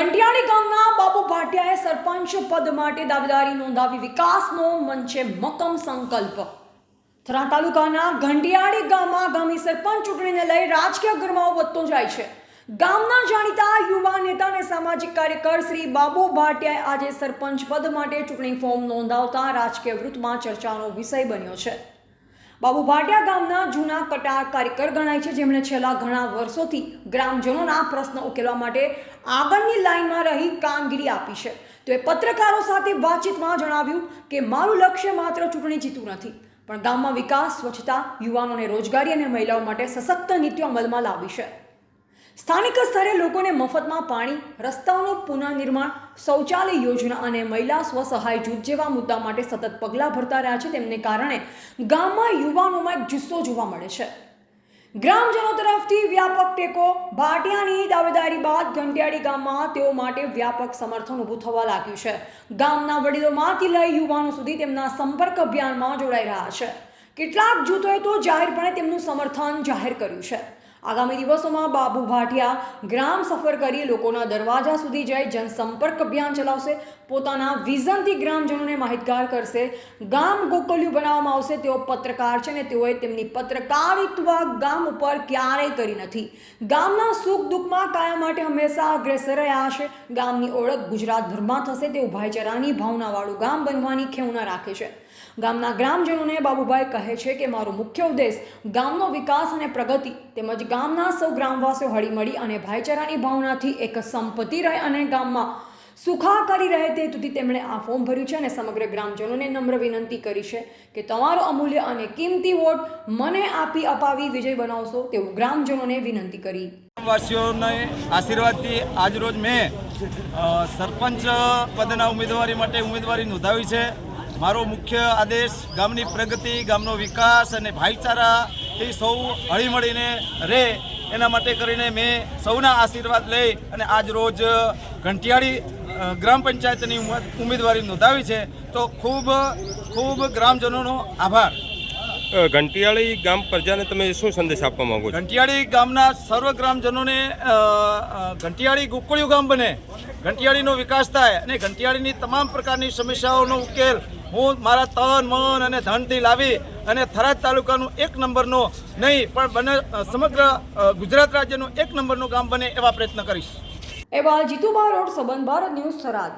ઘંટિયાળી ગામના બાબુ ભાટિયાએ સરપંચ પદ માટે દાવેદારી નોંધાવી વિકાસનો મંચે મક્કમ સંકલ્પ। થરા તાલુકાના ઘંટિયાળી ગામમાં આગામી સરપંચ ચૂંટણીને લઈ રાજકીય ગરમાવો વધતો જાય છે। ગામના જાણીતા યુવા નેતા અને સામાજિક કાર્યકર શ્રી બાબુ ભાટિયાએ આજે સરપંચ પદ માટે ચૂંટણી ફોર્મ નોંધાવતા રાજકીય વૃત્તમાં ચર્ચાનો વિષય બન્યો છે। બાબુ ભાટિયા ગામના જૂના કટાર કાર્યકર ગણાય છે, જેમણે છેલ્લા ઘણા વર્ષોથી ગ્રામજનોના પ્રશ્ન ઉકેલવા માટે આગળની લાઇનમાં રહી કામગીરી આપી છે। તો એ પત્રકારો સાથે વાતચીતમાં જણાવ્યું કે મારું લક્ષ્ય માત્ર ચૂંટણી જીતવું નથી, પણ ગામમાં વિકાસ, સ્વચ્છતા, યુવાનોને રોજગારી અને મહિલાઓ માટે સશક્ત નીતિઓ અમલમાં લાવી છે। સ્થાનિક સ્તરે લોકોને મફતમાં પાણી, રસ્તાઓનું પુનઃનિર્માણ, શૌચાલય યોજના અને મહિલા સ્વસહાય જૂથ જેવા મુદ્દા માટે સતત પગલાં ભરતા રહ્યા છે। તેમને કારણે ગામમાં યુવાનોમાં એક જુસ્સો જોવા મળે છે। ગ્રામજનો તરફથી વ્યાપક ટેકો। ભાટિયાની દાવેદારી બાદ ઘંટિયાળી ગામમાં તેઓ માટે વ્યાપક સમર્થન ઊભું થવા લાગ્યું છે। ગામના વડીલોમાંથી લઈ યુવાનો સુધી તેમના સંપર્ક અભિયાનમાં જોડાઈ રહ્યા છે। કેટલાક જૂથોએ તો જાહેરપણે તેમનું સમર્થન જાહેર કર્યું છે। આગામી દિવસોમાં બાબુ ભાટિયા ગ્રામ સફર કરી લોકોના દરવાજા સુધી જઈ જનસંપર્ક અભિયાન ચલાવશે। પોતાના વિઝનથી ગ્રામજનોને માહિતગાર કરશે। ગામ ગોકળિયું બનાવવામાં આવશે। તેઓ પત્રકાર છે અને તેઓએ તેમની પત્રકારિત્વ ગામ ઉપર ક્યારેય કરી નથી। ગામના સુખ દુઃખમાં કાયમ માટે હંમેશા અગ્રેસર રહ્યા છે। ગામની ઓળખ ગુજરાતભરમાં થશે તેવું ભાઈચારાની ભાવનાવાળું ગામ બનવાની ખેવના રાખે છે। ગામના ગ્રામજનોને બાબુભાઈ કહે છે કે મારો મુખ્ય ઉદ્દેશ ગામનો વિકાસ અને પ્રગતિ તેમજ ગામના સૌ ગ્રામવાસીઓ હળીમળી અને ભાઈચારાની ભાવનાથી એક સંપત્તિ રહે અને ગામમાં સુખાકારી રહે તે સુધી તેમણે આ ફોર્મ ભર્યું છે અને સમગ્ર ગ્રામજનોને નમ્ર વિનંતી કરી છે કે તમારો અમૂલ્ય અને કિંમતી વોટ મને અપાવી વિજય બનાવશો તેવું ગ્રામજનોને વિનંતી કરી। વાસીઓને આશીર્વાદથી આજરોજ મેં સરપંચ પદના ઉમેદવારી માટે ઉમેદવારી નોંધાવી છે। મારો મુખ્ય આદેશ ગામની પ્રગતિ, ગામનો વિકાસ અને ભાઈચારાથી સૌ હળીમળીને રહે એના માટે કરીને મેં સૌના આશીર્વાદ લઈ અને આજ રોજ ઘંટિયાળી ગ્રામ પંચાયતની ઉમેદવારી નોંધાવી છે। તો ખૂબ ખૂબ ગ્રામજનોનો આભાર। ઘંટિયાળી ગામ પ્રજાને તમે શું સંદેશ આપવા માંગો છો? ઘંટિયાળી ગામના સર્વ ગ્રામજનોને ઘંટિયાળી ગોકળિયું ગામ બને, ઘંટિયાળીનો વિકાસ થાય અને ઘંટિયાળીની તમામ પ્રકારની સમસ્યાઓનો ઉકેલ હું મારા તન, મન અને ધનથી લાવી અને થરાદ તાલુકાનું 1 નંબરનો નહીં પણ સમગ્ર ગુજરાત રાજ્યનું 1 નંબરનું ગામ બને એવા પ્રયત્ન કરીશ। એવા જીતુબા રોડ, સંબંધ ભારત ન્યૂઝ, થરાદ।